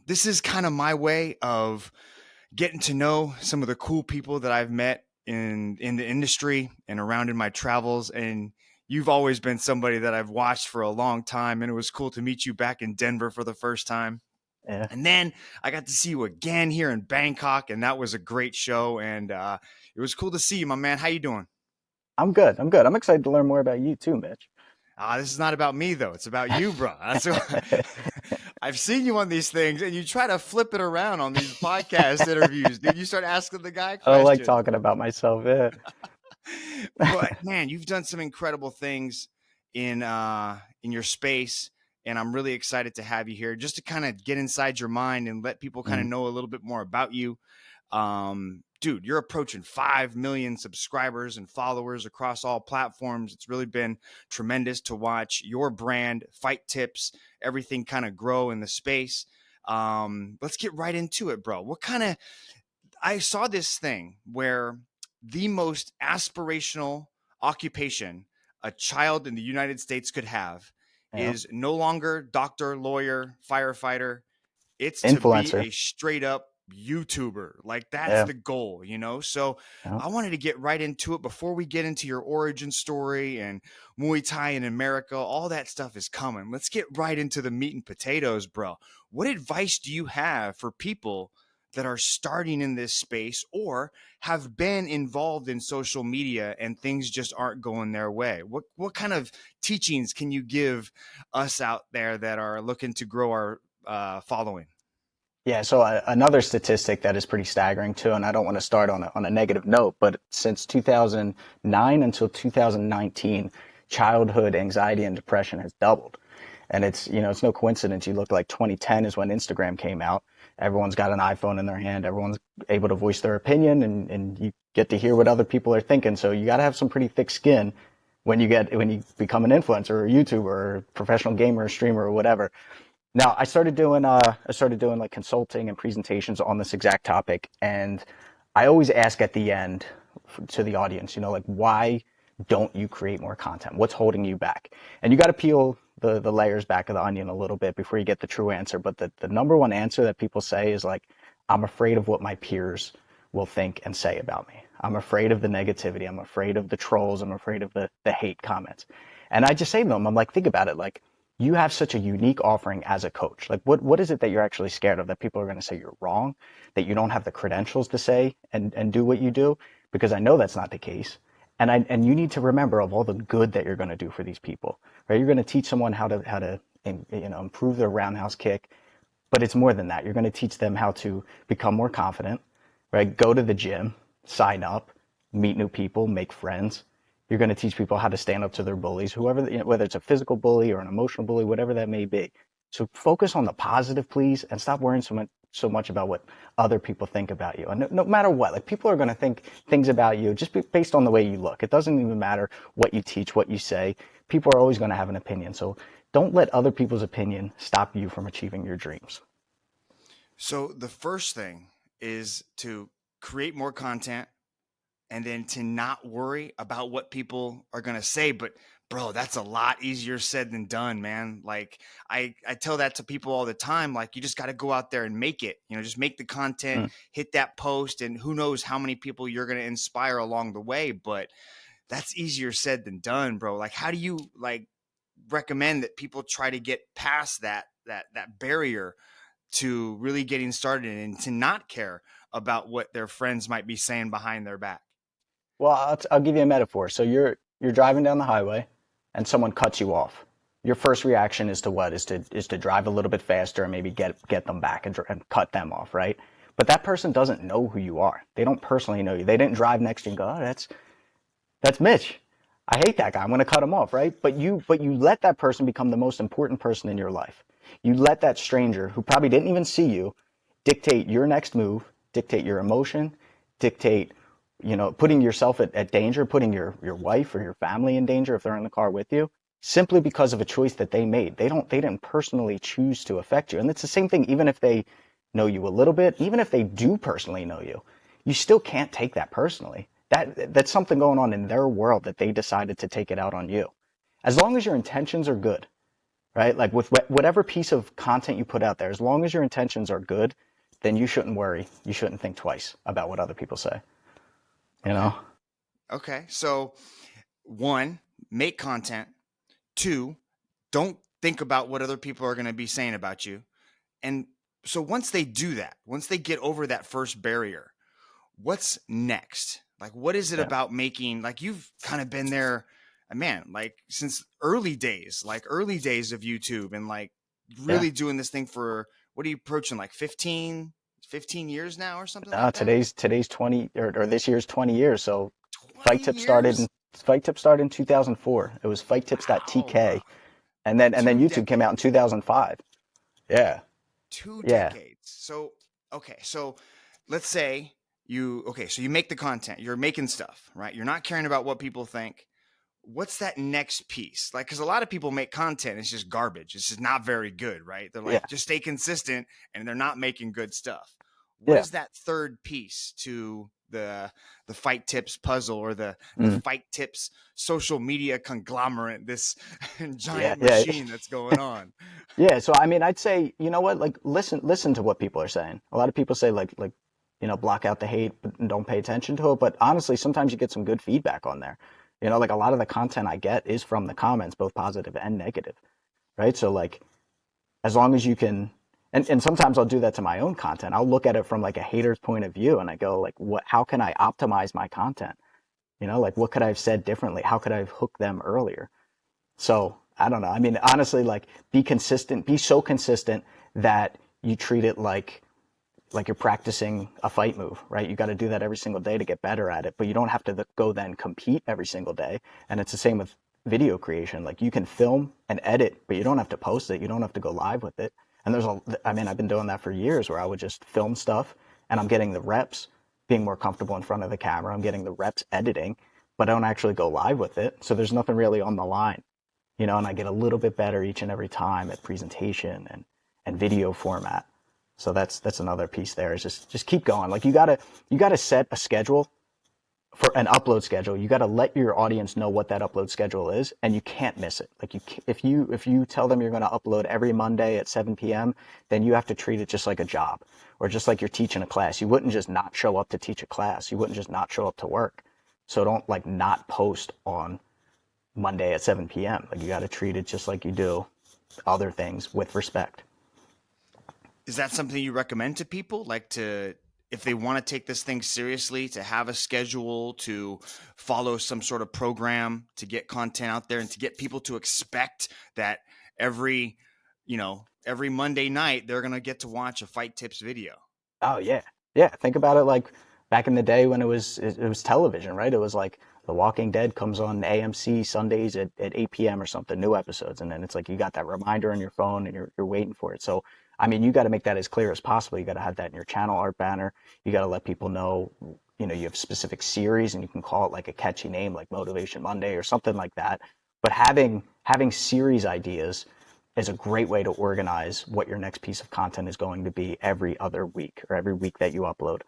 this is kind of my way of getting to know some of the cool people that I've met in the industry and around in my travels. And you've always been somebody that I've watched for a long time. And it was cool to meet you back in Denver for the first time. Yeah, And then I got to see you again here in Bangkok, and that was a great show. And it was cool to see you, my man. How you doing? I'm good. I'm good. I'm excited to learn more about you too, Mitch. This is not about me though. It's about you, bro. That's what I've seen you on these things, and you try to flip it around on these podcast interviews, dude. You start asking the guy I don't like questions. talking about myself. Yeah. But man, you've done some incredible things in your space, and I'm really excited to have you here just to kind of get inside your mind and let people kind of Mm. know a little bit more about you. Dude, you're approaching 5 million subscribers and followers across all platforms. It's really been tremendous to watch your brand, fight tips, everything kind of grow in the space. Let's get right into it, bro. What kind of, I saw this thing where the most aspirational occupation a child in the United States could have Yeah. is no longer doctor, lawyer, firefighter. It's to be Influencer. a straight up YouTuber. Like that's Yeah. the goal, you know? So Yeah. I wanted to get right into it before we get into your origin story and Muay Thai in America. All that stuff is coming. Let's get right into the meat and potatoes, bro. What advice do you have for people that are starting in this space or have been involved in social media and things just aren't going their way? What kind of teachings can you give us out there that are looking to grow our following? Yeah. So another statistic that is pretty staggering too, and I don't want to start on a negative note, but since 2009 until 2019, childhood anxiety and depression has doubled. And it's no coincidence. You look like 2010 is when Instagram came out. Everyone's got an iPhone in their hand. Everyone's able to voice their opinion and you get to hear what other people are thinking. So you got to have some pretty thick skin when you become an influencer or a YouTuber or a professional gamer or streamer or whatever. Now I started doing like consulting and presentations on this exact topic. And I always ask at the end to the audience, like, why don't you create more content? What's holding you back? And you got to peel the layers back of the onion a little bit before you get the true answer. But the number one answer that people say is like, I'm afraid of what my peers will think and say about me. I'm afraid of the negativity. I'm afraid of the trolls. I'm afraid of the hate comments. And I just say to them, I'm like, think about it. Like, you have such a unique offering as a coach. Like, what is it that you're actually scared of? That people are going to say you're wrong, that you don't have the credentials to say and do what you do? Because I know that's not the case. And you need to remember of all the good that you're going to do for these people, right? You're going to teach someone how to improve their roundhouse kick, but it's more than that. You're going to teach them how to become more confident, right? Go to the gym, sign up, meet new people, make friends. You're going to teach people how to stand up to their bullies, whoever, whether it's a physical bully or an emotional bully, whatever that may be. So focus on the positive, please, and stop worrying so much about what other people think about you. And no matter what, like, people are going to think things about you just based on the way you look. It doesn't even matter what you teach, what you say. People are always going to have an opinion. So don't let other people's opinion stop you from achieving your dreams. So the first thing is to create more content and then to not worry about what people are going to say. But bro, that's a lot easier said than done, man. Like I tell that to people all the time. Like, you just got to go out there and make it, just make the content, Mm. hit that post, and who knows how many people you're going to inspire along the way. But that's easier said than done, bro. Like, how do you like recommend that people try to get past that barrier to really getting started and to not care about what their friends might be saying behind their back? Well, I'll give you a metaphor. So you're driving down the highway, and someone cuts you off. Your first reaction is to what? Is to drive a little bit faster and maybe get them back and cut them off, right? But that person doesn't know who you are. They don't personally know you. They didn't drive next to you and go, oh, that's Mitch. I hate that guy. I'm going to cut him off, right? But you let that person become the most important person in your life. You let that stranger who probably didn't even see you dictate your next move, dictate your emotion, dictate, putting yourself at danger, putting your wife or your family in danger if they're in the car with you, simply because of a choice that they made. They didn't personally choose to affect you. And it's the same thing, even if they know you a little bit, even if they do personally know you, you still can't take that personally. That's something going on in their world that they decided to take it out on you. As long as your intentions are good, right? Like with whatever piece of content you put out there, as long as your intentions are good, then you shouldn't worry. You shouldn't think twice about what other people say, you Okay. know? Okay. So, one, make content. Two, don't think about what other people are going to be saying about you. And so once they do that, once they get over that first barrier, what's next? Like, what is it Yeah. about making, like, you've kind of been there, man, like since early days, like early days of YouTube, and like Yeah. really doing this thing for, what are you approaching, like 15 years now or something No, like that? today's 20 or this year's 20 years. So 20 years? Fight Tip started in 2004. It was Wow, bro. fighttips.tk. And then Two YouTube came out in decades. 2005. Yeah. Two Yeah. decades. So, okay, so let's say okay, so you make the content, you're making stuff, right? You're not caring about what people think. What's that next piece? Like, because a lot of people make content, it's just garbage. It's just not very good, right? They're Yeah. like, just stay consistent, and they're not making good stuff. What Yeah. is that third piece to the fight tips puzzle, or the Mm. fight tips social media conglomerate, this Yeah. giant Yeah. machine that's going on? Yeah. So I mean, I'd say, you know what? Like, listen to what people are saying. A lot of people say block out the hate and don't pay attention to it. But honestly, sometimes you get some good feedback on there. Like a lot of the content I get is from the comments, both positive and negative, right? So like, as long as you can, and sometimes I'll do that to my own content. I'll look at it from like a hater's point of view, and I go like, how can I optimize my content? Like what could I have said differently? How could I have hooked them earlier? So I don't know. I mean, honestly, like be consistent, be so consistent that you treat it like you're practicing a fight move, right? You got to do that every single day to get better at it, but you don't have to go then compete every single day. And it's the same with video creation. Like you can film and edit, but you don't have to post it. You don't have to go live with it. And I mean, I've been doing that for years where I would just film stuff and I'm getting the reps being more comfortable in front of the camera. I'm getting the reps editing, but I don't actually go live with it. So there's nothing really on the line, and I get a little bit better each and every time at presentation and video format. So that's another piece there is just keep going. Like you gotta set a schedule for an upload schedule. You gotta let your audience know what that upload schedule is, and you can't miss it. Like if you tell them you're gonna upload every Monday at 7 p.m., then you have to treat it just like a job, or just like you're teaching a class. You wouldn't just not show up to teach a class. You wouldn't just not show up to work. So don't like not post on Monday at 7 p.m. Like you got to treat it just like you do other things with respect. Is that something you recommend to people, like, to, if they want to take this thing seriously, to have a schedule, to follow some sort of program to get content out there, and to get people to expect that every Monday night they're going to get to watch a fight tips video? Oh yeah, yeah. Think about it like back in the day when it was television, right? It was like The Walking Dead comes on AMC Sundays at 8 p.m. or something, new episodes, and then it's like you got that reminder on your phone and you're waiting for it. So I mean, you got to make that as clear as possible. You got to have that in your channel art banner. You got to let people know, you have specific series, and you can call it like a catchy name like Motivation Monday or something like that. But having series ideas is a great way to organize what your next piece of content is going to be every other week or every week that you upload.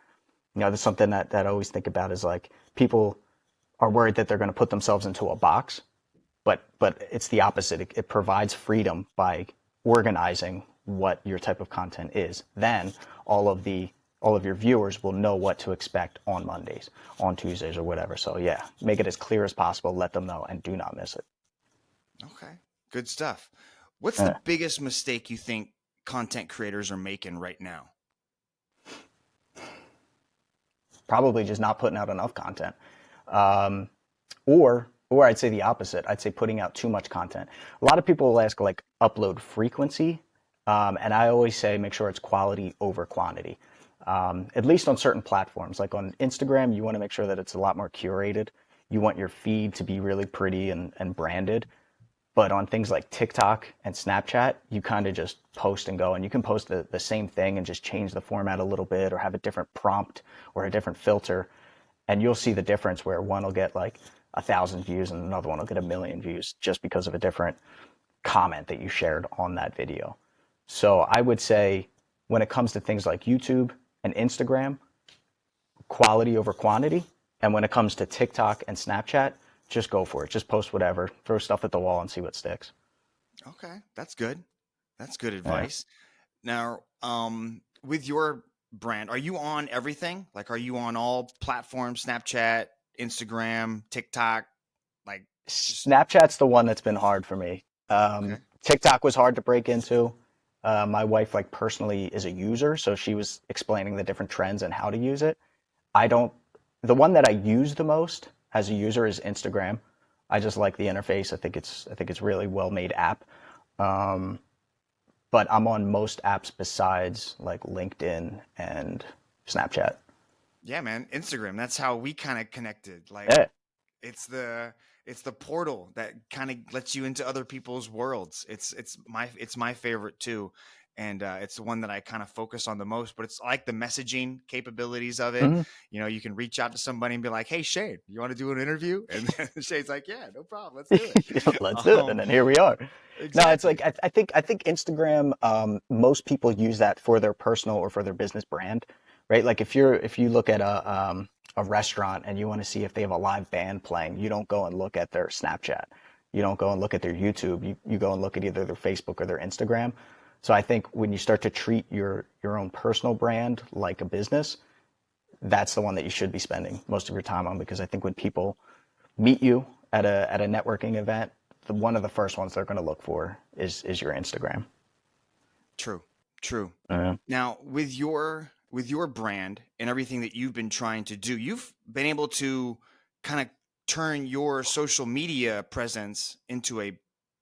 That's something that I always think about is like people are worried that they're going to put themselves into a box, but it's the opposite. It provides freedom by organizing what your type of content is. Then all of your viewers will know what to expect on Mondays, on Tuesdays, or whatever. So yeah, make it as clear as possible. Let them know, and do not miss it. Okay, good stuff. What's the Uh, biggest mistake you think content creators are making right now? Probably just not putting out enough content. Um, or I'd say the opposite. I'd say putting out too much content. A lot of people will ask like upload frequency, and I always say make sure it's quality over quantity. At least on certain platforms, like on Instagram, you want to make sure that it's a lot more curated. You want your feed to be really pretty and branded. But on things like TikTok and Snapchat, you kind of just post and go, and you can post the same thing and just change the format a little bit or have a different prompt or a different filter. And you'll see the difference where one will get like 1,000 views and another one will get 1 million views just because of a different comment that you shared on that video. So I would say when it comes to things like YouTube and Instagram, quality over quantity. And when it comes to TikTok and Snapchat, just go for it. Just post whatever, throw stuff at the wall and see what sticks. Okay, that's good. That's good Yeah. advice. Now, with your brand, are you on everything? Like, are you on all platforms, Snapchat, Instagram, TikTok? Like, just Snapchat's the one that's been hard for me. okay. TikTok was hard to break into. My wife, like personally, is a user, so she was explaining the different trends and how to use it. I don't. The one that I use the most as a user is Instagram. I just like the interface. I think it's really well made app. Um, but I'm on most apps besides like LinkedIn and Snapchat. Yeah, man, Instagram. That's how we kind of connected. Like, Yeah. it's the it's the portal that kind of lets you into other people's worlds. It's my favorite too, and it's the one that I kind of focus on the most. But it's like the messaging capabilities of it. Hmm. You can reach out to somebody and be like, "Hey, Shane, you want to do an interview?" And then Shane's like, "Yeah, no problem, let's do it." Let's do it. And Um, then here we are. No, it's like exactly. I think Instagram. Most people use that for their personal or for their business brand, right? Like if you look at a restaurant and you want to see if they have a live band playing, you don't go and look at their Snapchat. You don't go and look at their YouTube. You go and look at either their Facebook or their Instagram. So I think when you start to treat your own personal brand like a business, that's the one that you should be spending most of your time on because I think when people meet you at a networking event, one of the first ones they're going to look for is your Instagram. True. True. Uh, Now, with your brand and everything that you've been trying to do, you've been able to kind of turn your social media presence into a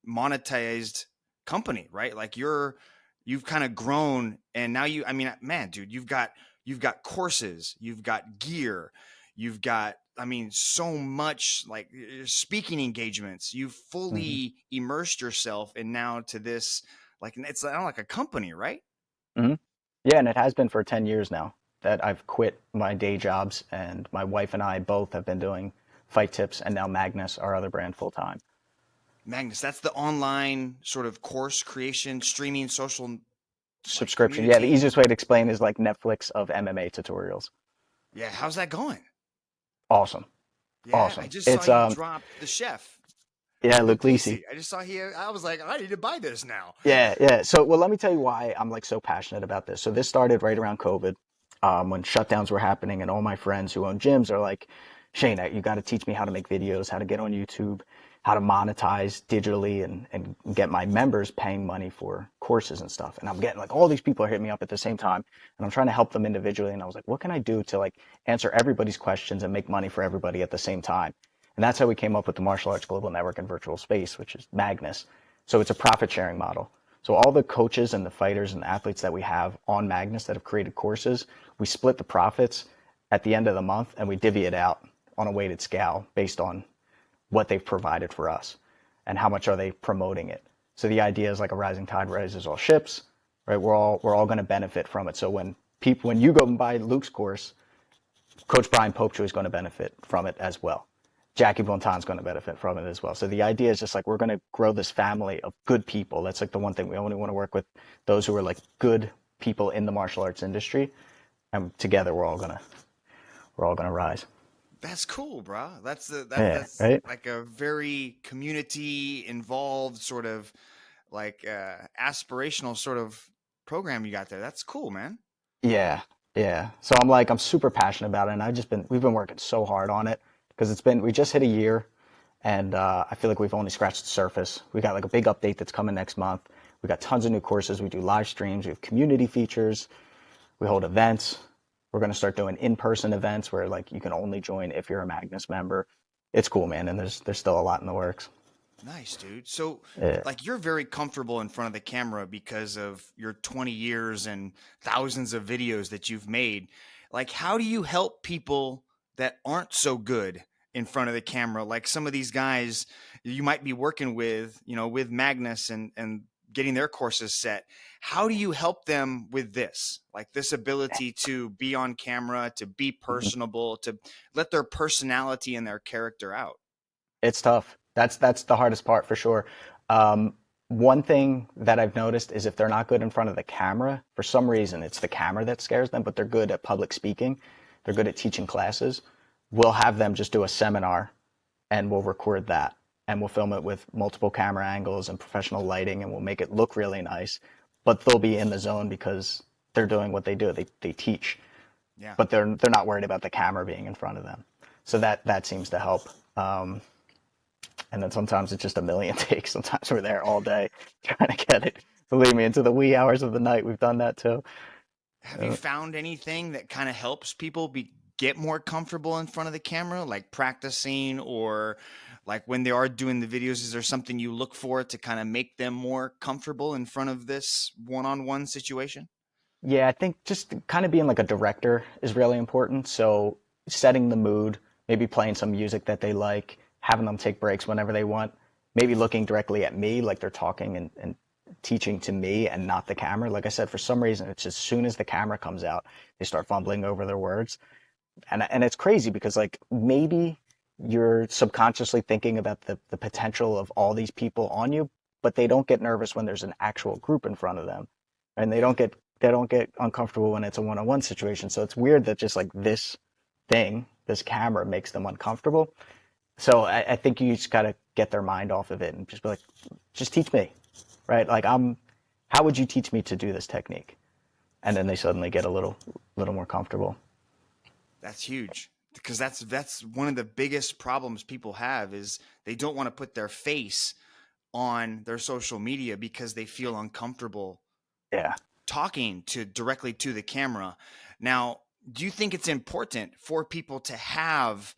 monetized company, right? Like you've kind of grown and now I mean, man, dude, you've got courses, you've got gear, you've got I mean, so much like speaking engagements. You've mhm, fully immersed yourself and now to this like it's not like a company, right? mhm. Yeah, and it has been for 10 years now that I've quit my day jobs, and my wife and I both have been doing Fight Tips and now Magnus, our other brand, full time. Magnus, that's the online sort of course creation, streaming, social like Subscription. Yeah, the community. easiest way to explain is like Netflix of MMA tutorials. Yeah, how's that going? Awesome. Yeah, I Awesome. just saw It's you drop the chef, yeah, Luke Luke Lisi. Lisi. I just saw I was like, I need to buy this now. Yeah, yeah. So, well, let me tell you why I'm like so passionate about this. So, this started right around COVID, when shutdowns were happening, and all my friends who own gyms are like, Shane, you got to teach me how to make videos, how to get on YouTube, how to monetize digitally, and get my members paying money for courses and stuff. And I'm getting like all these people are hitting me up at the same time, and I'm trying to help them individually. And I was like, what can I do to like answer everybody's questions and make money for everybody at the same time? And that's how we came up with the Martial Arts Global Network and Virtual Space, which is Magnus. So it's a profit sharing model. So all the coaches and the fighters and the athletes that we have on Magnus that have created courses, we split the profits at the end of the month and we divvy it out on a weighted scale based on what they've provided for us and how much are they promoting it. So the idea is like a rising tide raises all ships, right? We're all going to benefit from it. So when you go and buy Luke's course, Coach Brian Popejoy is going to benefit from it as well. Jackie Bonton's going to benefit from it as well. So the idea is just like we're going to grow this family of good people. That's like the one thing we only want to work with those who are like good people in the martial arts industry, and together we're all gonna rise. That's cool, bro. Yeah, That's right. like a very community involved sort of like aspirational sort of program you got there. That's cool, man. Yeah, yeah. So I'm super passionate about it, and we've been working so hard on it because we just hit a year, and I feel like we've only scratched the surface. We got like a big update that's coming next month. We got tons of new courses. We do live streams. We have community features. We hold events. We're going to start doing in-person events where like you can only join if you're a Magnus member. It's cool, man, and there's still a lot in the works. Nice, dude. So, Yeah. like, you're very comfortable in front of the camera because of your 20 years and thousands of videos that you've made. Like, how do you help people that aren't so good in front of the camera? Like some of these guys you might be working with, with Magnus and getting their courses set. How do you help them with this? Like this ability to be on camera, to be Mhm. personable, to let their personality and their character out. It's tough. That's the hardest part for sure. One thing that I've noticed is if they're not good in front of the camera, for some reason it's the camera that scares them, but they're good at public speaking. They're good at teaching classes. We'll have them just do a seminar and we'll record that. and we'll film it with multiple camera angles and professional lighting, and we'll make it look really nice. But they'll be in the zone because they're doing what they do. They teach, Yeah. but they're not worried about the camera being in front of them. So that seems to help. And then sometimes it's just a million takes. Sometimes we're there all day trying to get it. Believe me, into the wee hours of the night, we've done that too. Have you found anything that kind of helps people get more comfortable in front of the camera, like practicing, or like when they are doing the videos? Is there something you look for to kind of make them more comfortable in front of this one-on-one situation? Yeah, I think just kind of being like a director is really important. So setting the mood, maybe playing some music that they like, having them take breaks whenever they want, maybe looking directly at me like they're talking and teaching to me and not the camera. Like I said, for some reason, it's as soon as the camera comes out, they start fumbling over their words. And it's crazy because like maybe you're subconsciously thinking about the potential of all these people on you, but they don't get nervous when there's an actual group in front of them, and Yeah. they don't get uncomfortable when it's a one-on-one situation. So it's weird that just like this thing, this camera makes them uncomfortable. So I think you just got to get their mind off of it and just be like, just teach me, right? Like how would you teach me to do this technique? And then they suddenly get a little more comfortable. That's huge, because that's one of the biggest problems people have is they don't want to put their face on their social media because they feel uncomfortable Yeah. talking to directly to the camera. Now, do you think it's important for people to have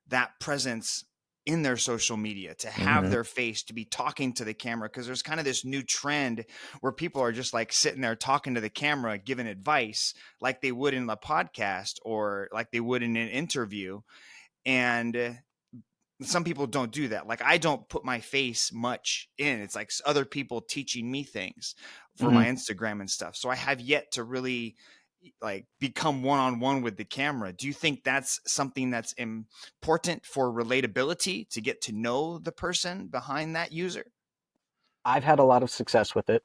that presence in their social media, to have Hmm. their face, to be talking to the camera? Because there's kind of this new trend where people are just like sitting there talking to the camera, giving advice like they would in a podcast or like they would in an interview. And some people don't do that. Like I don't put my face much in. It's like other people teaching me things for Hmm. my Instagram and stuff. So I have yet to really like become one on one with the camera. Do you think that's something that's important for relatability, to get to know the person behind that user? I've had a lot of success with it.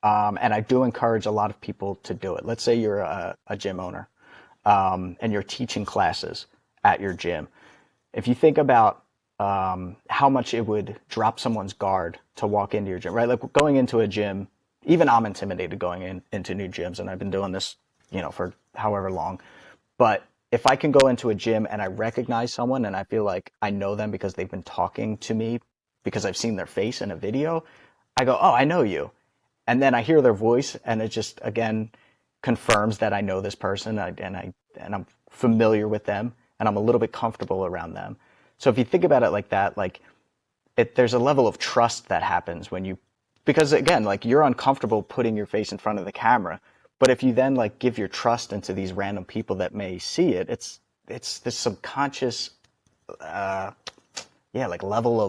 And I do encourage a lot of people to do it. Let's say you're a gym owner, and you're teaching classes at your gym. If you think about how much it would drop someone's guard to walk into your gym, right? Like going into a gym, even I'm intimidated going into new gyms, and I've been doing this, for however long. But if I can go into a gym and I recognize someone and I feel like I know them because they've been talking to me because I've seen their face in a video, I go, oh, I know you. And then I hear their voice, and it just again confirms that I know this person, and I'm familiar with them, and I'm a little bit comfortable around them. So if you think about it like that, like there's a level of trust that happens when you, because again, like you're uncomfortable putting your face in front of the camera, but if you then like give your trust into these random people that may see it, it's this subconscious, uh, yeah, like level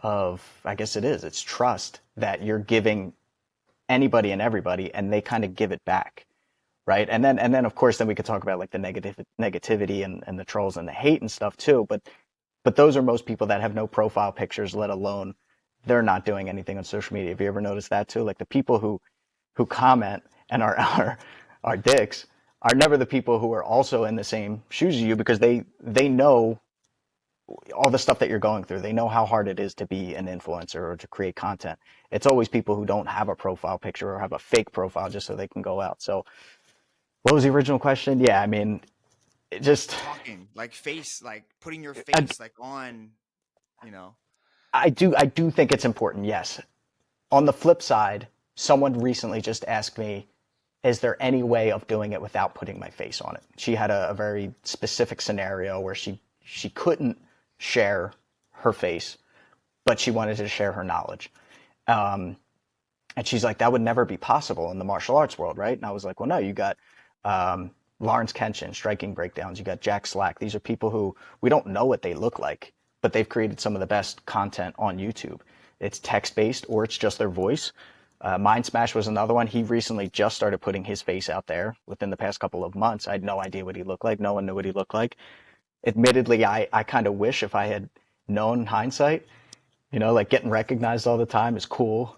of I guess it's trust that you're giving anybody and everybody, and they kind of give it back, right? And then of course then we could talk about like the negativity and the trolls and the hate and stuff too, but those are most people that have no profile pictures, let alone they're not doing anything on social media. Have you ever noticed that too? Like the people who comment and are dicks are never the people who are also in the same shoes as you, because they know all the stuff that you're going through. They know how hard it is to be an influencer or to create content. It's always people who don't have a profile picture or have a fake profile just so they can go out. So what was the original question? Yeah, I mean, it just Talking, like face, like putting your I, face like on, you know. I do think it's important. Yes. On the flip side, someone recently just asked me, is there any way of doing it without putting my face on it? She had a very specific scenario where she couldn't share her face, but she wanted to share her knowledge. Um, and she's like, that would never be possible in the martial arts world, right? And I was like, well, no, you got Lawrence Kenshin, striking breakdowns. You got Jack Slack. These are people who we don't know what they look like, but they've created some of the best content on YouTube. It's text based or it's just their voice. Mind Smash was another one. He recently just started putting his face out there within the past couple of months. I had no idea what he looked like. No one knew what he looked like. Admittedly, I kind of wish if I had known hindsight, like getting recognized all the time is cool,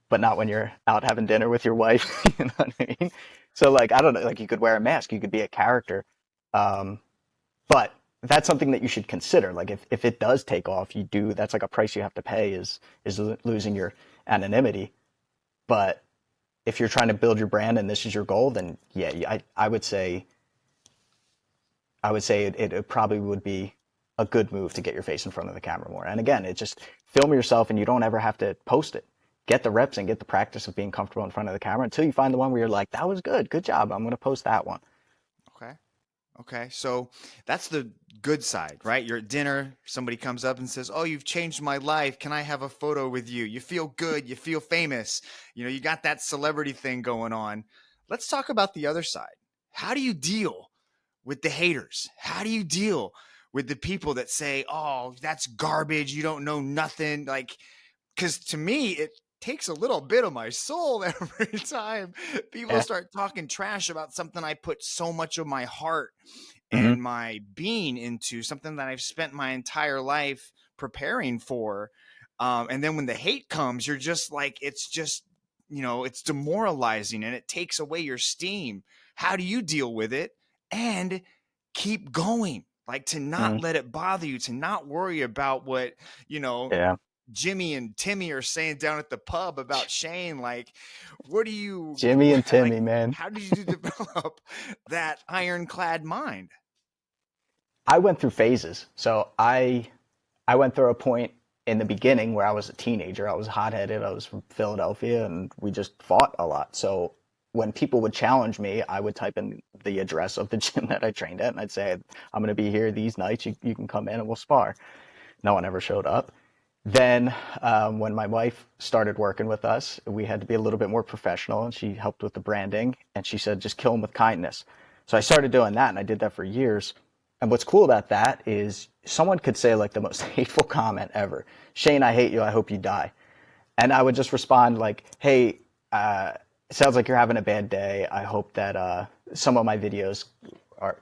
but not when you're out having dinner with your wife. You know what I mean? So like, I don't know, like you could wear a mask, you could be a character. But that's something that you should consider. Like if it does take off, that's like a price you have to pay is losing your anonymity. But if you're trying to build your brand and this is your goal, then yeah, I would say it probably would be a good move to get your face in front of the camera more. And again, it just film yourself and you don't ever have to post it. Get the reps and get the practice of being comfortable in front of the camera until you find the one where you're like, that was good. Good job. I'm going to post that one. Okay. Okay. So that's the good side, right? You're at dinner, somebody comes up and says, "Oh, you've changed my life. Can I have a photo with you?" You feel good, you feel famous. You got that celebrity thing going on. Let's talk about the other side. How do you deal with the haters? How do you deal with the people that say, "Oh, that's garbage. You don't know nothing." Like, because to me, it takes a little bit of my soul every time people Yeah. start talking trash about something I put so much of my heart Mm-hmm. and my being into, something that I've spent my entire life preparing for. And then when the hate comes, you're just like, it's just, it's demoralizing and it takes away your steam. How do you deal with it and keep going? Like, to not Mm-hmm. let it bother you, to not worry about what, you know, Yeah. Jimmy and Timmy are saying down at the pub about Shane. Like, what do you Jimmy and like? Timmy, man. How did you develop that ironclad mind? I went through phases. I went through a point in the beginning where I was a teenager. I was hot headed. I was from Philadelphia, and we just fought a lot. So when people would challenge me, I would type in the address of the gym that I trained at, and I'd say, "I'm going to be here these nights. You can come in and we'll spar." No one ever showed up. Then, when my wife started working with us, we had to be a little bit more professional, and she helped with the branding. And she said, "Just kill them with kindness." So I started doing that, and I did that for years. And what's cool about that is someone could say like the most hateful comment ever. "Shane, I hate you. I hope you die." And I would just respond like, "Hey, it sounds like you're having a bad day. I hope that some of my videos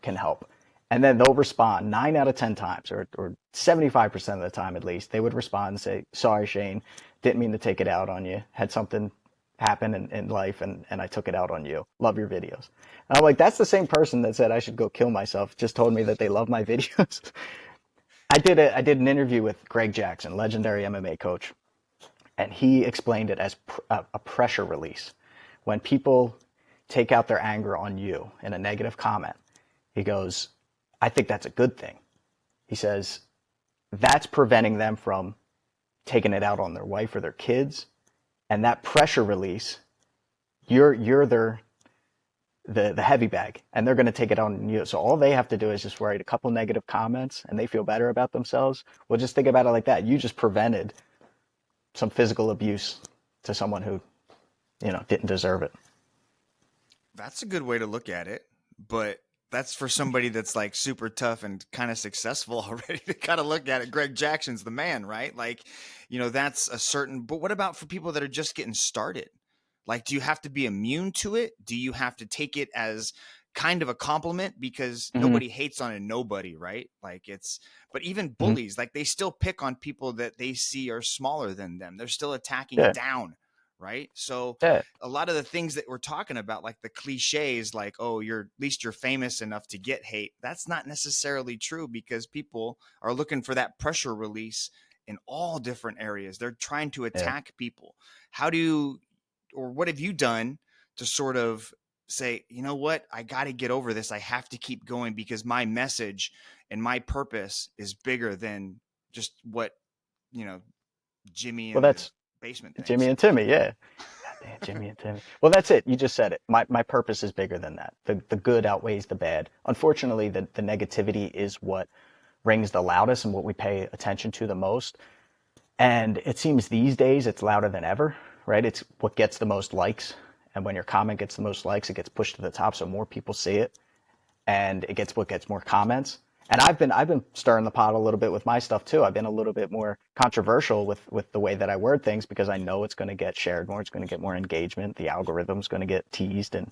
can help." And then they'll respond 9 out of 10 times, or 75% of the time at least. They would respond and say, "Sorry, Shane, didn't mean to take it out on you. Had something happen in life and I took it out on you. Love your videos." And I'm like, that's the same person that said I should go kill myself, just told me that they love my videos. I did an interview with Greg Jackson, legendary MMA coach, and he explained it as a pressure release. When people take out their anger on you in a negative comment, he goes, "I think that's a good thing." He says, "That's preventing them from taking it out on their wife or their kids. And that pressure release, you're the heavy bag, and they're going to take it on you. So all they have to do is just write a couple negative comments and they feel better about themselves." Well, just think about it like that. You just prevented some physical abuse to someone who, didn't deserve it. That's a good way to look at it, but that's for somebody that's like super tough and kind of successful already to kind of look at it. Greg Jackson's the man, right? Like, that's a certain, but what about for people that are just getting started? Like, do you have to be immune to it? Do you have to take it as kind of a compliment? Because Mm-hmm. nobody hates on a nobody, right? Like, but even Mm-hmm. bullies, like, they still pick on people that they see are smaller than them. They're still attacking Yeah. down, right? So Yeah. a lot of the things that we're talking about, like the cliches, like, "Oh, at least you're famous enough to get hate," that's not necessarily true, because people are looking for that pressure release in all different areas. They're trying to Yeah. attack people. How do you, or what have you done to sort of say, "You know what, I got to get over this. I have to keep going because my message and my purpose is bigger than just what, you know, Jimmy Well, in the that's basement Jimmy thinks." and Timmy. Yeah. Damn, Jimmy and Timmy. Well, that's it. You just said it. My purpose is bigger than that. The good outweighs the bad. Unfortunately, the negativity is what rings the loudest and what we pay attention to the most. And it seems these days it's louder than ever, right? It's what gets the most likes. And when your comment gets the most likes, it gets pushed to the top so more people see it, and it gets what gets more comments. And I've been stirring the pot a little bit with my stuff too. I've been a little bit more controversial with the way that I word things, because I know it's going to get shared more, it's going to get more engagement, the algorithm's going to get teased, and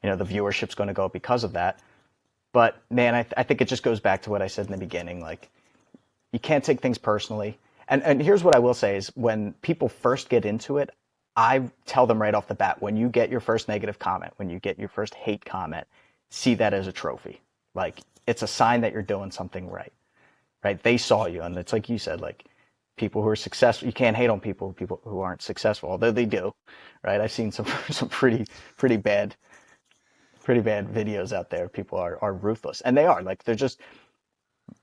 the viewership's going to go up because of that. But man, I think it just goes back to what I said in the beginning. Like, you can't take things personally. And here's what I will say is, when people first get into it, I tell them right off the bat, when you get your first negative comment, when you get your first hate comment, see that as a trophy. Like, it's a sign that you're doing something right, right? They saw you, and it's like you said, like people who are successful, you can't hate on people who aren't successful, although they do, right? I've seen some some pretty bad videos out there. People are ruthless, and they are like they're just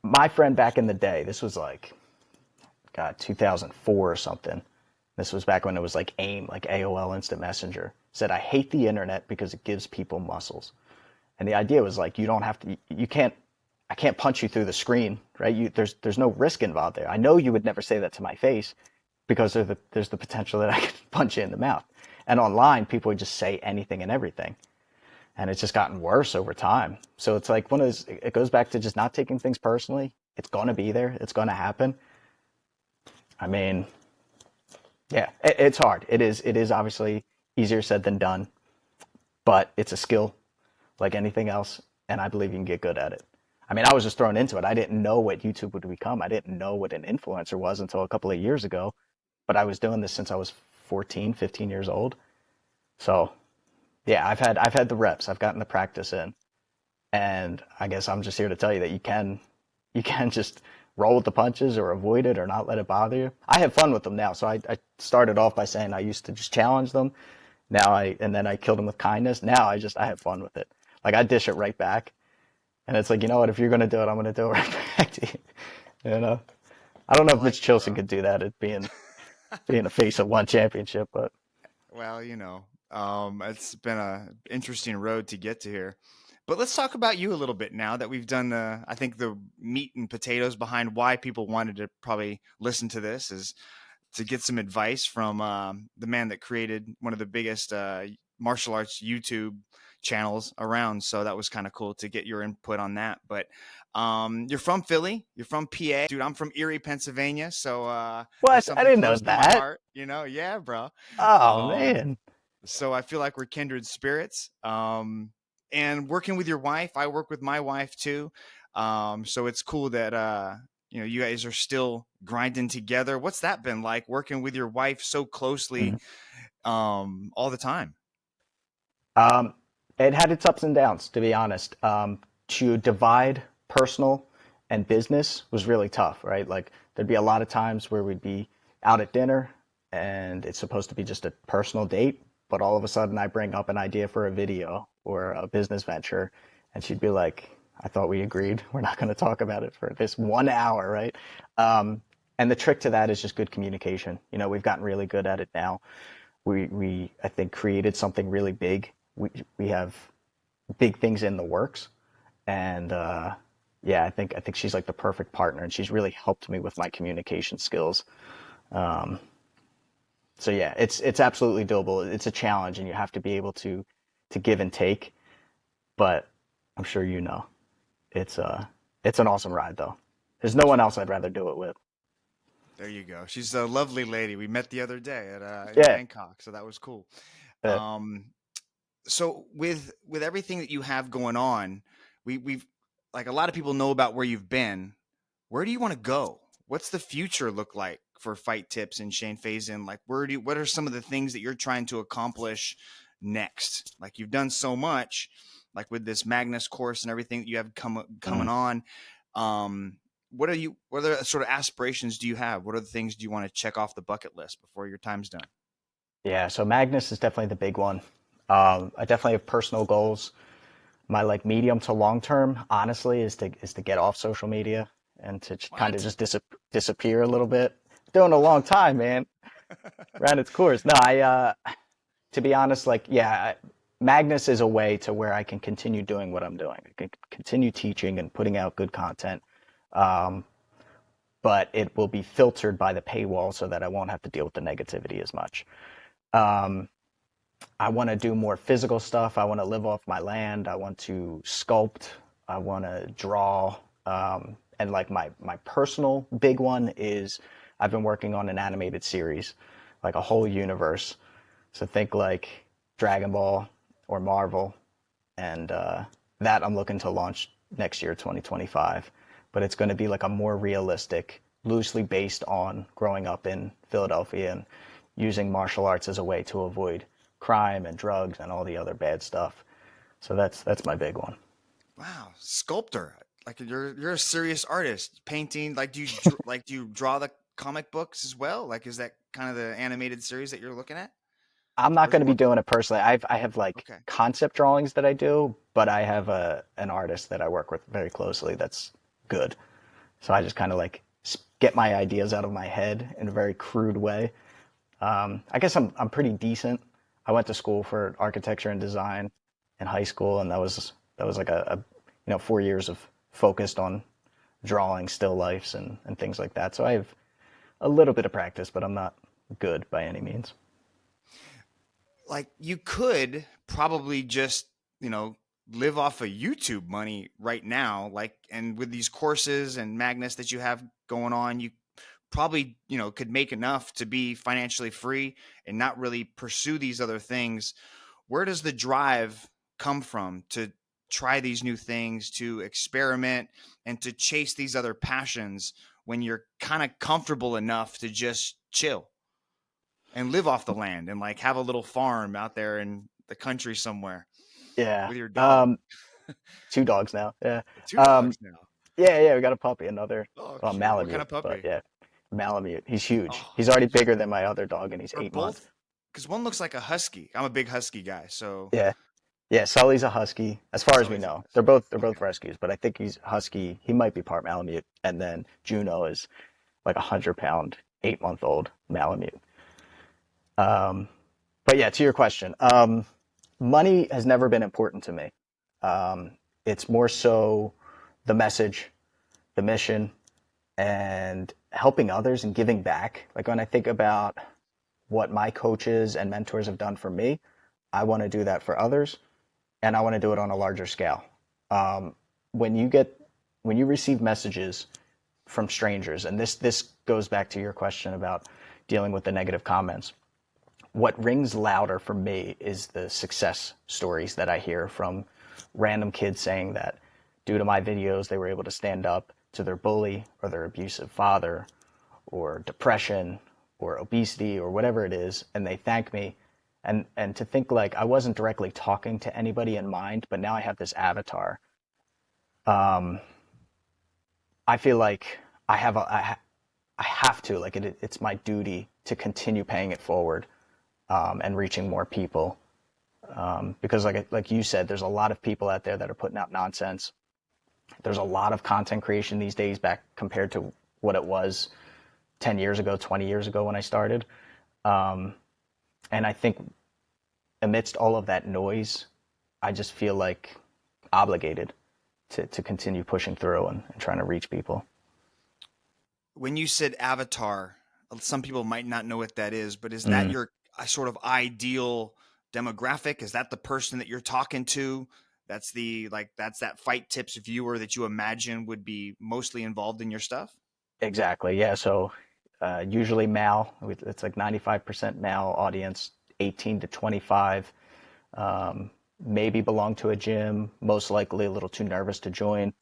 my friend back in the day. This was like God 2004 or something. This was back when it was like AIM, like AOL Instant Messenger. Said I hate the internet because it gives people muscles. And the idea was like you don't have to, you can't, I can't punch you through the screen, right? There's no risk involved there. I know you would never say that to my face because there's the potential that I could punch you in the mouth. And online, people would just say anything and everything, and it's just gotten worse over time. So it's like one of those. It goes back to just not taking things personally. It's gonna be there. It's gonna happen. I mean, yeah, it's hard. It is. It is obviously easier said than done, but it's a skill like anything else, and I believe you can get good at it. I mean, I was just thrown into it. I didn't know what YouTube would become. I didn't know what an influencer was until a couple of years ago, but I was doing this since I was 14, 15 years old. So, yeah, I've had the reps. I've gotten the practice in. And I guess I'm just here to tell you that you can just roll with the punches or avoid it or not let it bother you. I have fun with them now. So I started off by saying I used to just challenge them. And then I killed them with kindness. Now I have fun with it. Like I dish it right back. And it's like, you know what, if you're gonna do it, I'm gonna do it right back to you. You know? I don't know I if like Mitch it, Chilson bro. could do that at being a face of one championship, but Well, it's been a interesting road to get to here. But let's talk about you a little bit now that we've done I think the meat and potatoes behind why people wanted to probably listen to this is to get some advice from the man that created one of the biggest martial arts YouTube channels around. So that was kind of cool to get your input on that. But you're from Philly, you're from PA, dude. I'm from Erie, Pennsylvania. So there's what? I something didn't know close to my that. heart, Yeah, bro. Oh Um, man. so I feel like we're kindred spirits. And working with your wife, I work with my wife too. So it's cool that you guys are still grinding together. What's that been like working with your wife so closely Mhm. all the time? Um, it had its ups and downs, to be honest. To divide personal and business was really tough, right? Like there'd be a lot of times where we'd be out at dinner and it's supposed to be just a personal date, but all of a sudden I bring up an idea for a video or a business venture, and she'd be like, I thought we agreed we're not going to talk about it for this 1 hour, right? Um, and the trick to that is just good communication. We've gotten really good at it now. We I think created something really big. We have big things in the works, and yeah, I think she's like the perfect partner, and she's really helped me with my communication skills. Um, so yeah, it's absolutely doable. It's a challenge, and you have to be able to give and take. But I'm sure it's an awesome ride though. There's no one else I'd rather do it with. There you go. She's a lovely lady. We met the other day at in Yeah. Bangkok, so that was cool. Uh, Um, so with everything that you have going on, we've like a lot of people know about where you've been. Where do you want to go? What's the future look like for Fight Tips and Shane Fazen? Like, what are some of the things that you're trying to accomplish next? Like, you've done so much, like with this Magnus course and everything that you have coming mm. on. What other sort of aspirations do you have? What are the things do you want to check off the bucket list before your time's done? Yeah, so Magnus is definitely the big one. I definitely have personal goals. My like medium to long term, honestly, is to get off social media and to kind of What? just disappear a little bit. Doing a long time, man. Ran its course. No, I to be honest, like yeah, Magnus is a way to where I can continue doing what I'm doing. I can continue teaching and putting out good content, um, but it will be filtered by the paywall so that I won't have to deal with the negativity as much. Um, I want to do more physical stuff. I want to live off my land. I want to sculpt. I want to draw. And like my personal big one is I've been working on an animated series, like a whole universe. So think like Dragon Ball or Marvel, and that I'm looking to launch next year, 2025. But it's going to be like a more realistic, loosely based on growing up in Philadelphia and using martial arts as a way to avoid crime and drugs and all the other bad stuff. So that's my big one. Wow, sculptor. like you're a serious artist, painting. Like like do you draw the comic books as well? Like is that kind of the animated series that you're looking at, I'm or not is going it to be more? doing it personally. I have like Okay. concept drawings that I do, but I have an artist that I work with very closely that's good. So I just kind of like get my ideas out of my head in a very crude way. I guess I'm pretty decent. I went to school for architecture and design in high school, and that was like a 4 years of focused on drawing still lifes and things like that. So I have a little bit of practice, but I'm not good by any means. Like you could probably just, you know, live off of YouTube money right now, like, and with these courses and magnets that you have going on, you probably, you know, could make enough to be financially free and not really pursue these other things. Where does the drive come from to try these new things, to experiment and to chase these other passions when you're kind of comfortable enough to just chill and live off the land and like have a little farm out there in the country somewhere Yeah. with your dog? Two dogs now. Yeah. Two Um, dogs now. yeah, we got a puppy, another, Oh, well, cute. What kind Malamute, of but puppy? yeah, Malamute. He's huge. Oh, He's already bigger than my other dog, and he's are 8 months. both? Because one looks like a husky. I'm a big husky guy, so Yeah, yeah. Sully's a husky, as far as we Sully's a know. They're husky. both they're Okay. both rescues, but I think he's husky. He might be part Malamute, and then Juno is like 100 pound, 8 month old Malamute. Um, but yeah, to your question, money has never been important to me. Um, it's more so the message, the mission, and helping others and giving back. Like when I think about what my coaches and mentors have done for me, I want to do that for others, and I want to do it on a larger scale. Um, when you get when you receive messages from strangers, and this goes back to your question about dealing with the negative comments. What rings louder for me is the success stories that I hear from random kids saying that due to my videos, they were able to stand up to their bully or their abusive father or depression or obesity or whatever it is, and they thank me. And to think like I wasn't directly talking to anybody in mind, but now I have this avatar. Um, I feel like I have to like it's my duty to continue paying it forward and reaching more people. Because like you said, there's a lot of people out there that are putting out nonsense. There's a lot of content creation these days back compared to what it was 10 years ago, 20 years ago when I started. Um, and I think amidst all of that noise, I just feel like obligated to continue pushing through and trying to reach people. When you said avatar, some people might not know what that is, but is that Mm, your sort of ideal demographic? Is that the person that you're talking to? That's the like that's that fight tips viewer that you imagine would be mostly involved in your stuff? exactly. Yeah. So usually male, it's like 95% male audience, 18 to 25. Um, maybe belong to a gym, most likely a little too nervous to join,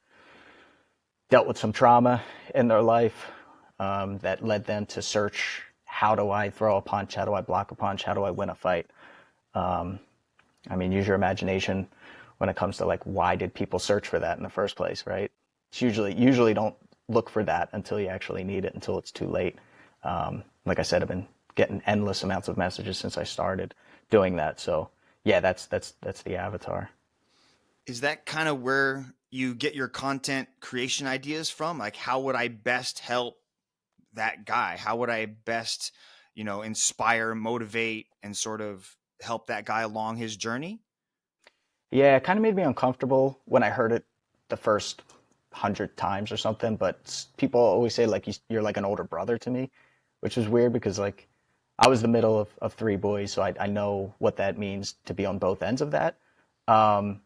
dealt with some trauma in their life that led them to search how do I throw a punch? How do I block a punch? How do I win a fight? Um, I mean, use your imagination when it comes to like why did people search for that in the first place, right? It's usually don't look for that until you actually need it, until it's too late. Like I said, I've been getting endless amounts of messages since I started doing that. So yeah, that's the avatar. Is that kind of where you get your content creation ideas from? Like, how would I best help that guy? How would I best, you know, inspire, motivate, and sort of help that guy along his journey? Yeah, it kind of made me uncomfortable when I heard it the first 100 times or something. But people always say like you're like an older brother to me, which is weird because like I was the middle of three boys, so I know what that means to be on both ends of that. Um,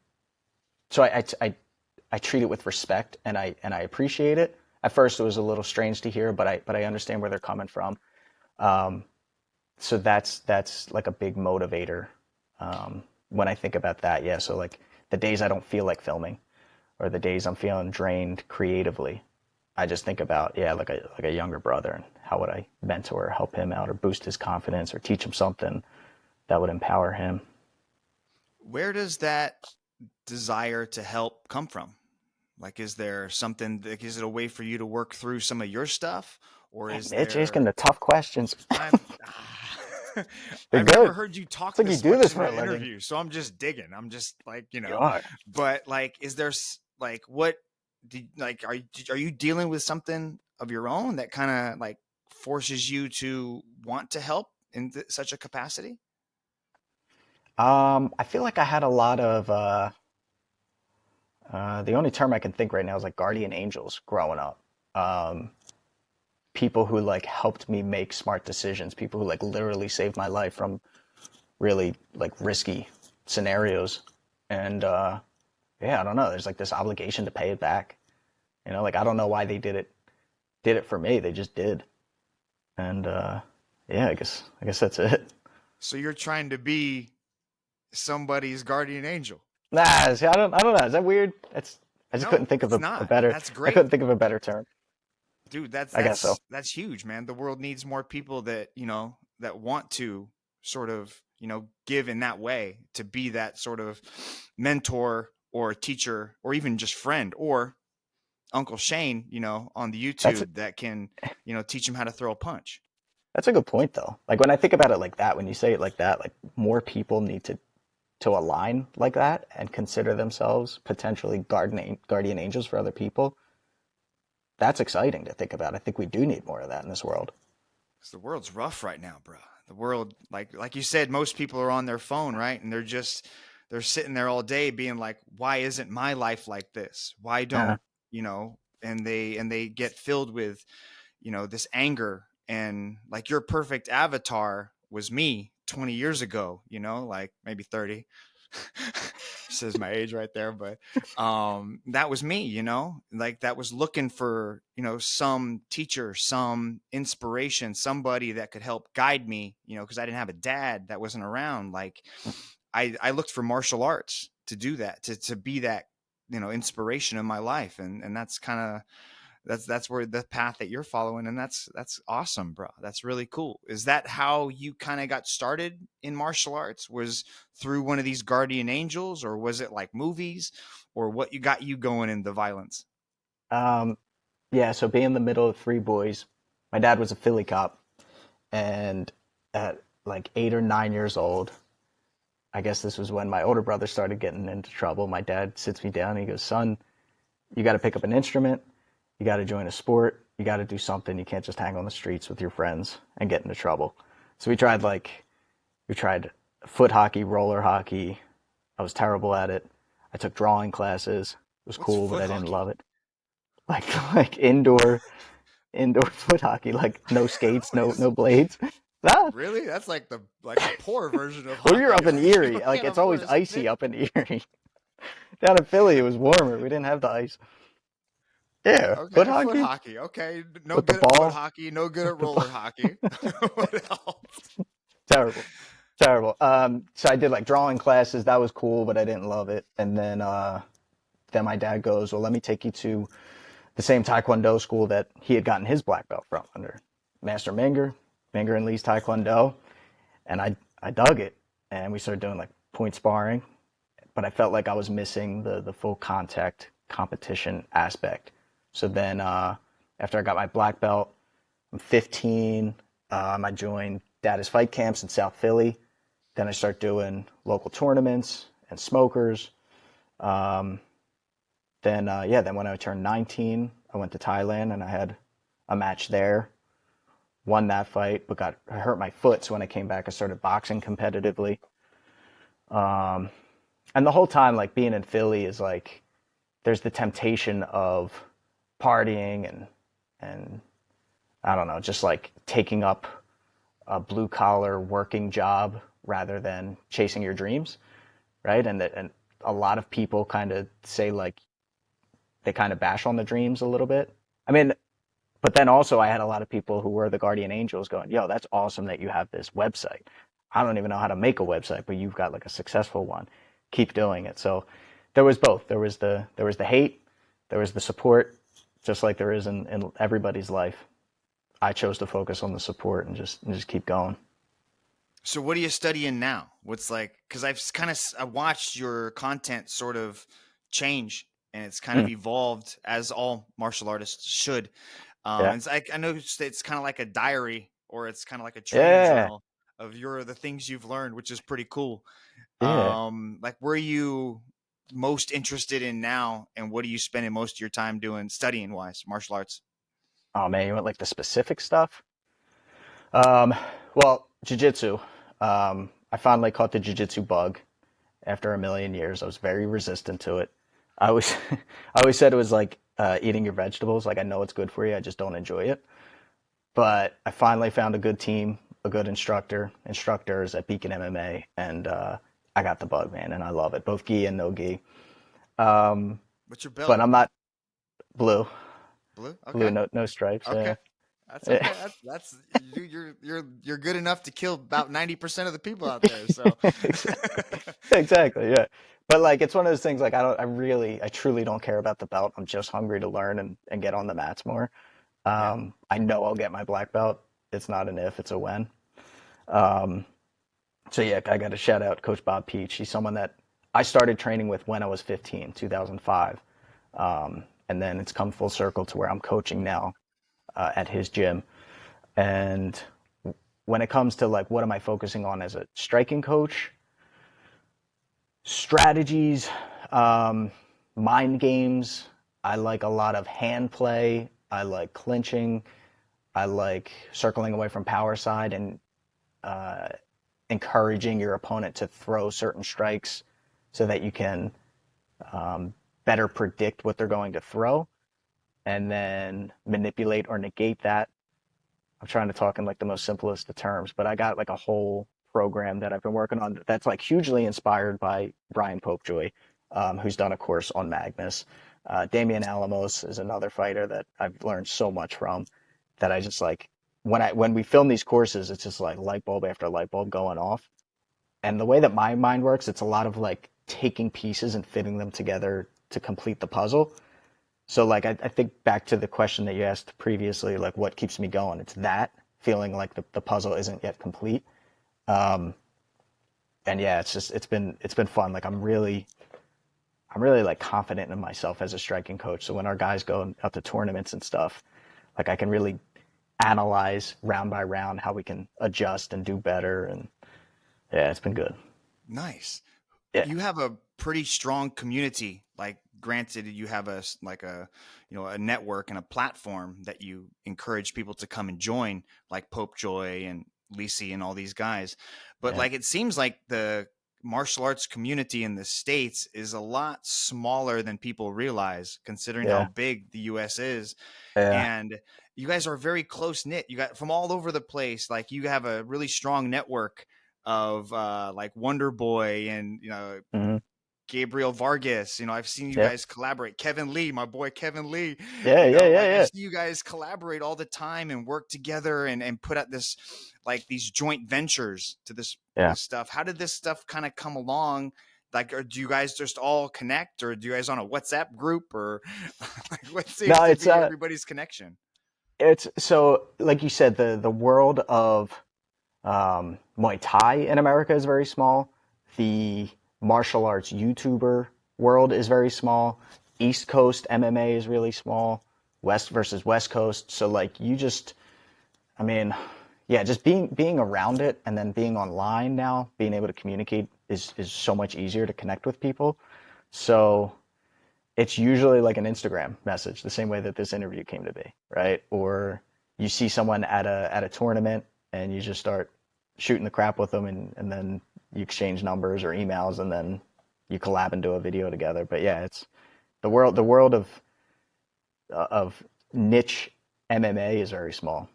so I treat it with respect and I appreciate it. At first, it was a little strange to hear, but I understand where they're coming from. Um, so that's like a big motivator when I think about that. Yeah, so like the days I don't feel like filming or the days I'm feeling drained creatively, I just think about yeah, like a younger brother and how would I mentor or help him out or boost his confidence or teach him something that would empower him. Where does that desire to help come from? Like, is there something, like, is it a way for you to work through some of your stuff, or Man, is Mitch, you're asking there? the tough questions. I'm. They're I've never good. heard you It's talk like you this do much this in for a an living. interview, so I'm just digging. I'm just like, You are. but like, is there like what? Like, are you dealing with something of your own that kind of like forces you to want to help in such a capacity? I feel like I had a lot of the only term I can think right now is like guardian angels growing up. Um, People who like helped me make smart decisions, people who like literally saved my life from really like risky scenarios. And yeah, I don't know. There's like this obligation to pay it back. You know, like I don't know why they did it for me. They just did. And yeah, I guess that's it. So you're trying to be somebody's guardian angel. Nah, see, I don't know. Is that weird? That's I just couldn't No, think of it's a not. better That's I great. couldn't think of a better term. Dude, I guess so. that's huge, man. The world needs more people that, that want to sort of, give in that way, to be that sort of mentor or teacher or even just friend, or Uncle Shane, on the That's YouTube, that can, teach him how to throw a punch. that's a good point though. Like when I think about it like that, when you say it like that, like more people need to align like that and consider themselves potentially guardian angels for other people. That's exciting to think about. I think we do need more of that in this world. 'Cause the world's rough right now, bro. The world, like you said, most people are on their phone, right? And they're sitting there all day being like, why isn't my life like this? Why Yeah, don't, and they get filled with, this anger, and like your perfect avatar was me 20 years ago, like maybe 30. Says my age right there, but that was me, like that was looking for, some teacher, some inspiration, somebody that could help guide me, because I didn't have a dad that wasn't around. Like, I looked for martial arts to do that, to be that, inspiration in my life. And that's kind of, that's where the path that you're following, and that's awesome, bro. That's really cool. Is that how you kind of got started in martial arts? Was through one of these guardian angels, or was it like movies, or what you got you going in the violence? um, yeah. So being the middle of three boys, my dad was a Philly cop, and at like 8 or 9 years old, I guess this was when my older brother started getting into trouble. My dad sits me down and he goes, "Son, you got to pick up an instrument. You got to join a sport. You got to do something. You can't just hang on the streets with your friends and get into trouble." So we tried foot hockey, roller hockey. I was terrible at it. I took drawing classes. It was What's cool, but foot I didn't hockey? love it. Like indoor foot hockey, like no skates, What no is, blades. Nah. really? That's like a poor version of Well, we were hockey. up in Like, you Erie. Like can't it's afford always a icy stick. up in Erie. Down in Philly, it was warmer. We didn't have the ice. Yeah, foot Okay, foot hockey hockey. Okay, no with the good at foot ball. hockey, no good With at the roller ball. hockey. What else? Terrible. Terrible. So I did like drawing classes. That was cool, but I didn't love it. And then my dad goes, "Well, let me take you to the same Taekwondo school that he had gotten his black belt from under Master Minger and Lee's Taekwondo." And I dug it, and we started doing like point sparring. But I felt like I was missing the full contact competition aspect. So then after I got my black belt, I'm 15. I joined Dada's fight camps in South Philly. Then I start doing local tournaments and smokers. Um, then when I turned 19, I went to Thailand and I had a match there. Won that fight, but I hurt my foot. So when I came back, I started boxing competitively. Um, and the whole time, like being in Philly is like there's the temptation of partying and I don't know, just like taking up a blue collar working job rather than chasing your dreams, right? And a lot of people kind of say like they kind of bash on the dreams a little bit. I mean, but then also I had a lot of people who were the guardian angels going, "Yo, that's awesome that you have this website. I don't even know how to make a website, but you've got like a successful one. Keep doing it." So there was both. There was the hate, there was the support, just like there is in everybody's life. I chose to focus on the support and just keep going. So what are you studying now? What's like, because I watched your content sort of change, and it's kind of Mm, evolved as all martial artists should. yeah. It's like I know it's kind of like a diary, or it's kind of like a training Yeah. journal of the things you've learned, which is pretty cool. Yeah. Like, where are you most interested in now, and what are you spending most of your time doing, studying wise, martial arts? Oh man, you want like the specific stuff? Um, well, jujitsu. I finally caught the jujitsu bug after a million years. I was very resistant to it. I always, I always said it was like eating your vegetables. Like I know it's good for you, I just don't enjoy it. But I finally found a good team, a good instructors at Beacon MMA, and I got the bug, man, and I love it, both gi and no gi. Um, What's your but belt? I'm not blue, Blue. blue, Okay. no stripes. Okay. Yeah. That's Yeah. okay. That's you're good enough to kill about 90% of the people out there. So Exactly, yeah. But like it's one of those things like I truly don't care about the belt. I'm just hungry to learn and get on the mats more. yeah. I know I'll get my black belt. It's not an if, it's a when. Um, so yeah, I got to shout out Coach Bob Peach. He's someone that I started training with when I was 15, 2005. And then it's come full circle to where I'm coaching now at his gym. And when it comes to like what am I focusing on as a striking coach, strategies, um, mind games. I like a lot of hand play. I like clinching. I like circling away from power side and uh, encouraging your opponent to throw certain strikes so that you can um, better predict what they're going to throw and then manipulate or negate that. I'm trying to talk in like the most simplest of terms, but I got like a whole program that I've been working on that's like hugely inspired by Brian Popejoy, who's done a course on Magnus. Damian Alamos is another fighter that I've learned so much from that I just like when we film these courses, it's just like light bulb after light bulb going off. And the way that my mind works, it's a lot of like taking pieces and fitting them together to complete the puzzle. So like I think back to the question that you asked previously, like what keeps me going? It's that feeling like the puzzle isn't yet complete. Um, and yeah, it's been fun. Like I'm really like confident in myself as a striking coach. So when our guys go out to tournaments and stuff, like I can really analyze round by round how we can adjust and do better. And yeah, it's been good. Nice. Yeah, You have a pretty strong community. Like, granted, you have like a, a network and a platform that you encourage people to come and join, like Pope Joy and Lisi and all these guys. But yeah, like, it seems like the martial arts community in the States is a lot smaller than people realize, considering how yeah, big the US is. yeah. And you guys are very close knit. You got from all over the place. Like, you have a really strong network of like Wonder Boy and Hmm. Gabriel Vargas. I've seen you Yeah, guys collaborate. Kevin Lee, my boy Kevin Lee. yeah, yeah, yeah, Like, I yeah, see you guys collaborate all the time and work together and put out this like these joint ventures to yeah. this stuff. How did this stuff kind of come along? Like, or do you guys just all connect, or do you guys on a WhatsApp group, or like what seems No, to it's be everybody's connection? it's so like you said, the world of Muay Thai in America is very small. The martial arts YouTuber world is very small. East Coast MMA is really small. West versus West Coast. So like you just, I mean, yeah, just being around it and then being online now, being able to communicate is so much easier to connect with people. So it's usually like an Instagram message, the same way that this interview came to be, right? Or you see someone at a tournament and you just start shooting the crap with them and then you exchange numbers or emails and then you collab and do a video together. But yeah, it's the world of niche MMA is very small.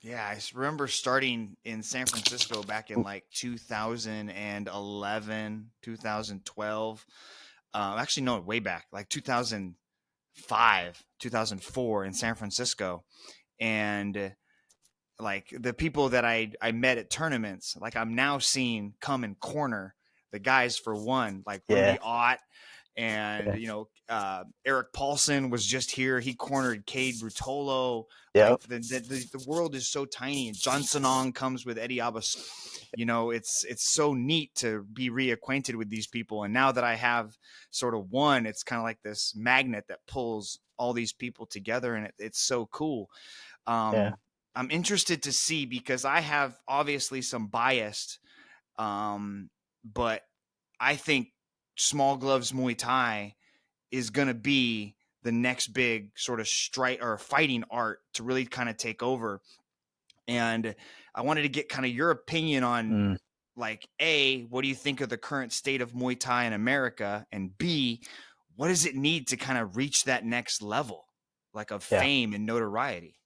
Yeah, remember starting in San Francisco back in like 2011, 2012. Actually, no, way back, like 2005, 2004 in San Francisco. And like the people that I met at tournaments, like I'm now seeing come and corner the guys for one, like Yeah. Rudy Ott And Yeah. Eric Paulson was just here. He cornered Cade Rutolo. Like Yep. the world is so tiny. And Johnson On comes with Eddie Abbas. It's so neat to be reacquainted with these people. And now that I have sort of one, it's kind of like this magnet that pulls all these people together, and it's so cool. Yeah. I'm interested to see, because I have obviously some bias, but I think small gloves Muay Thai is going to be the next big sort of strike or fighting art to really kind of take over. And I wanted to get kind of your opinion on, Mm, like, A, what do you think of the current state of Muay Thai in America? And B, what does it need to kind of reach that next level, like, of yeah. fame and notoriety?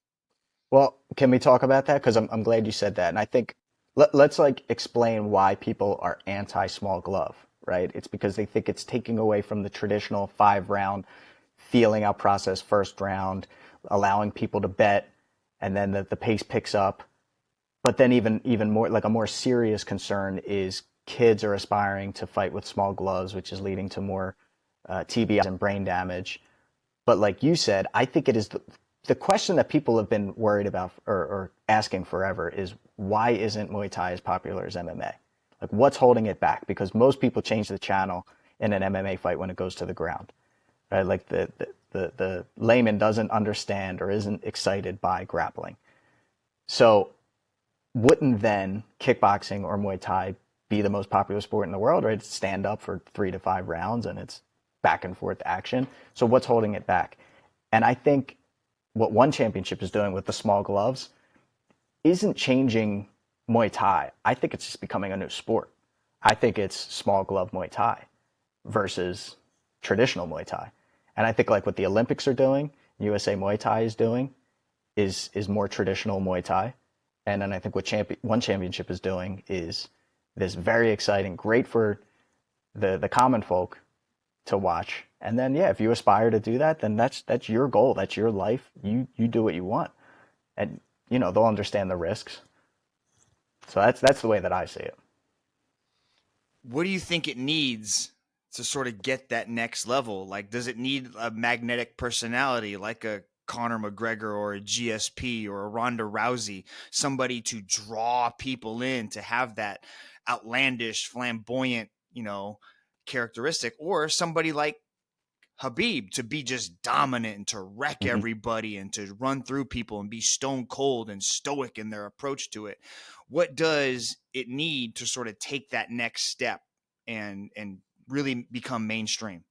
Well, can we talk about that? Because I'm glad you said that. And I think let's like explain why people are anti small glove, right? It's because they think it's taking away from the traditional 5 round feeling out process, first round, allowing people to bet, and then the pace picks up. But then even more, like a more serious concern is kids are aspiring to fight with small gloves, which is leading to more TBIs and brain damage. But like you said, I think it is the question that people have been worried about or asking forever is, why isn't Muay Thai as popular as MMA? Like, what's holding it back? Because most people change the channel in an MMA fight when it goes to the ground, right? Like the layman doesn't understand or isn't excited by grappling. So wouldn't then kickboxing or Muay Thai be the most popular sport in the world, right? It's stand up for 3 to 5 rounds and it's back and forth action. So what's holding it back? And I think what one championship is doing with the small gloves isn't changing Muay Thai. I think it's just becoming a new sport. I think it's small glove Muay Thai versus traditional Muay Thai. And I think like what the Olympics are doing, USA Muay Thai is doing, is more traditional Muay Thai. And then I think what one championship is doing is this very exciting, great for the common folk to watch. And then yeah, if you aspire to do that, then that's your goal, that's your life. You do what you want, and they'll understand the risks. So that's the way that I see it. What do you think it needs to sort of get that next level? Like, does it need a magnetic personality like a Conor McGregor or a GSP or a Ronda Rousey, somebody to draw people in, to have that outlandish, flamboyant, characteristic, or somebody like Habib to be just dominant and to wreck Mm-hmm. everybody and to run through people and be stone cold and stoic in their approach to it? What does it need to sort of take that next step and really become mainstream?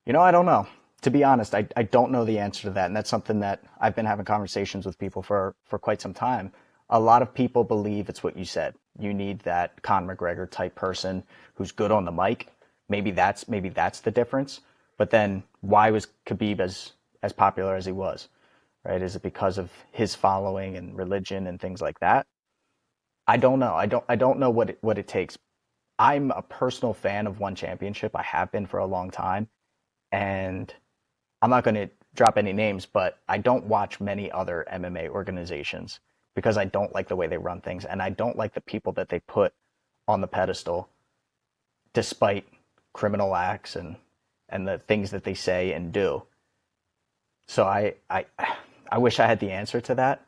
I don't know. To be honest, I don't know the answer to that. And that's something that I've been having conversations with people for quite some time. A lot of people believe it's what you said. You need that Conor McGregor type person who's good on the mic. Maybe that's the difference. But then why was Khabib as popular as he was? Right? Is it because of his following and religion and things like that? I don't know. I don't know what it takes. I'm a personal fan of one championship. I have been for a long time. And I'm not going to drop any names, but I don't watch many other MMA organizations because I don't like the way they run things, and I don't like the people that they put on the pedestal despite criminal acts and the things that they say and do. So I wish I had the answer to that,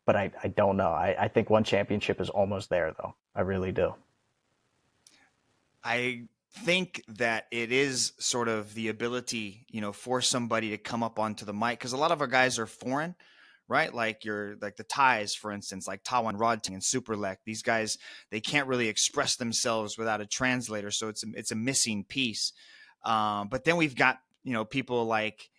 but I don't know. I think one championship is almost there though. I really do. I think that it is sort of the ability, for somebody to come up onto the mic, because a lot of our guys are foreign, right? Like the Thais, for instance, like Tawan Rodting and Superlek. These guys, they can't really express themselves without a translator, so it's a missing piece. But then we've got people like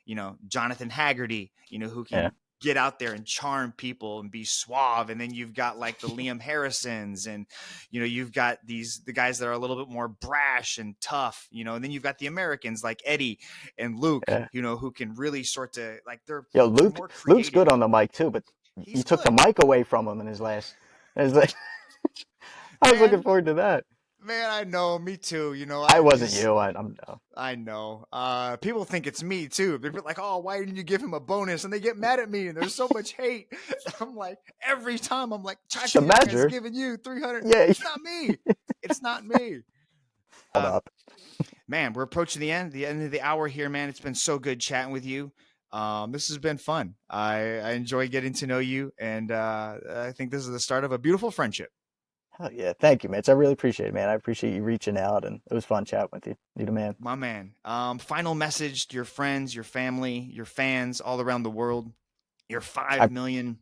Jonathan Haggerty, who Yeah. can get out there and charm people and be suave. And then you've got like the Liam Harrisons, and you've got the guys that are a little bit more brash and tough, and then you've got the Americans like Eddie and Luke, Yeah. who can really sort of like Yo, they're Luke more Luke's good creative. on the mic too, but you He's took the good, mic away from him in his last. It's like, I was looking man. forward to that. Man, I know, me too. I I wasn't just you. I'm no. I know. People think it's me too. They're like, "Oh, why didn't you give him a bonus?" And they get mad at me, and there's so much hate. I'm like, every time I'm like, The Chachi Young has Badger. given you 300. Yeah. It's not me. It's not me. Hold Um, up. Man, we're approaching the end of the hour here, man. It's been so good chatting with you. This has been fun. I enjoy getting to know you, and I think this is the start of a beautiful friendship. Hell yeah. Thank you, Mitch. I really appreciate it, man. I appreciate you reaching out, and it was fun chatting with you. You the man. My man. Final message to your friends, your family, your fans all around the world, your I 5 million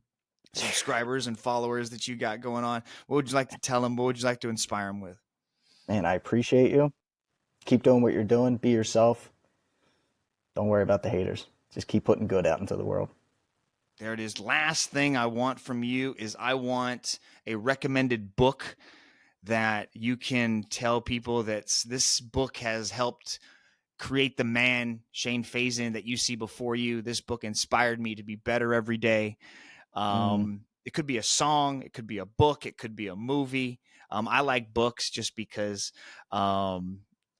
subscribers and followers that you got going on. What would you like to tell them? What would you like to inspire them with? Man, I appreciate you. Keep doing what you're doing. Be yourself. Don't worry about the haters. Just keep putting good out into the world. There it is. Last thing I want from you is I want a recommended book that you can tell people that this book has helped create the man, Shane Fazen, that you see before you. This book inspired me to be better every day. Mm, It could be a song, it could be a book, it could be a movie. I like books just because I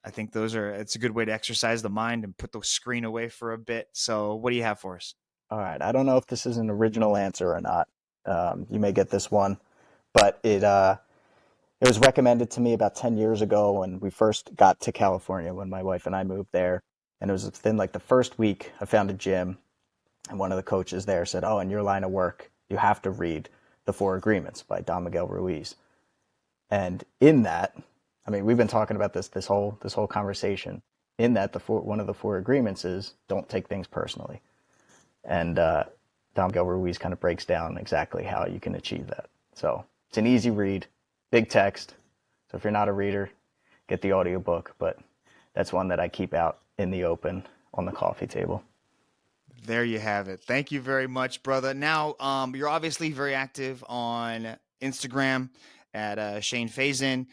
think it's a good way to exercise the mind and put the screen away for a bit. So, what do you have for us? all right. I don't know if this is an original answer or not. You may get this one, but it was recommended to me about 10 years ago when we first got to California, when my wife and I moved there. And it was within like the first week, I found a gym, and one of the coaches there said, "Oh, in your line of work, you have to read The Four Agreements by Don Miguel Ruiz." And in that, I mean, we've been talking about this whole conversation. In that, one of the four agreements is don't take things personally. And Don Miguel Ruiz kind of breaks down exactly how you can achieve that. So it's an easy read, big text. So if you're not a reader, get the audiobook. But that's one that I keep out in the open on the coffee table. There you have it. Thank you very much, brother. Now, you're obviously very active on Instagram at Shane Fazen.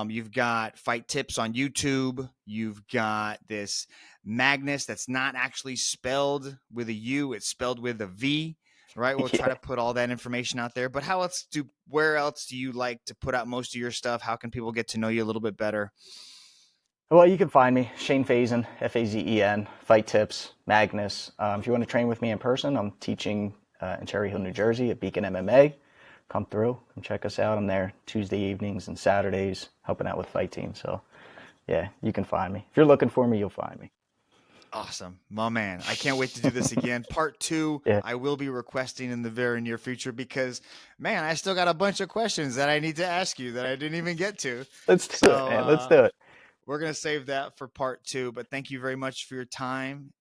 You've got fight tips on YouTube. You've got this Magnus that's not actually spelled with a U; it's spelled with a V. Right. We'll try Yeah. to put all that information out there. But where else do you like to put out most of your stuff? How can people get to know you a little bit better? Well, you can find me, Shane Fazen, Fazen, Fight Tips, Magnus. If you want to train with me in person, I'm teaching in Cherry Hill, New Jersey at Beacon MMA. Come through, come check us out. I'm there Tuesday evenings and Saturdays helping out with fight teams. So, yeah, you can find me. If you're looking for me, you'll find me. Awesome, my man. I can't wait to do this again. Part two, Yeah, I will be requesting in the very near future because, man, I still got a bunch of questions that I need to ask you that I didn't even get to. let's do it, So man. Let's do it. we're going to save that for part two. But thank you very much for your time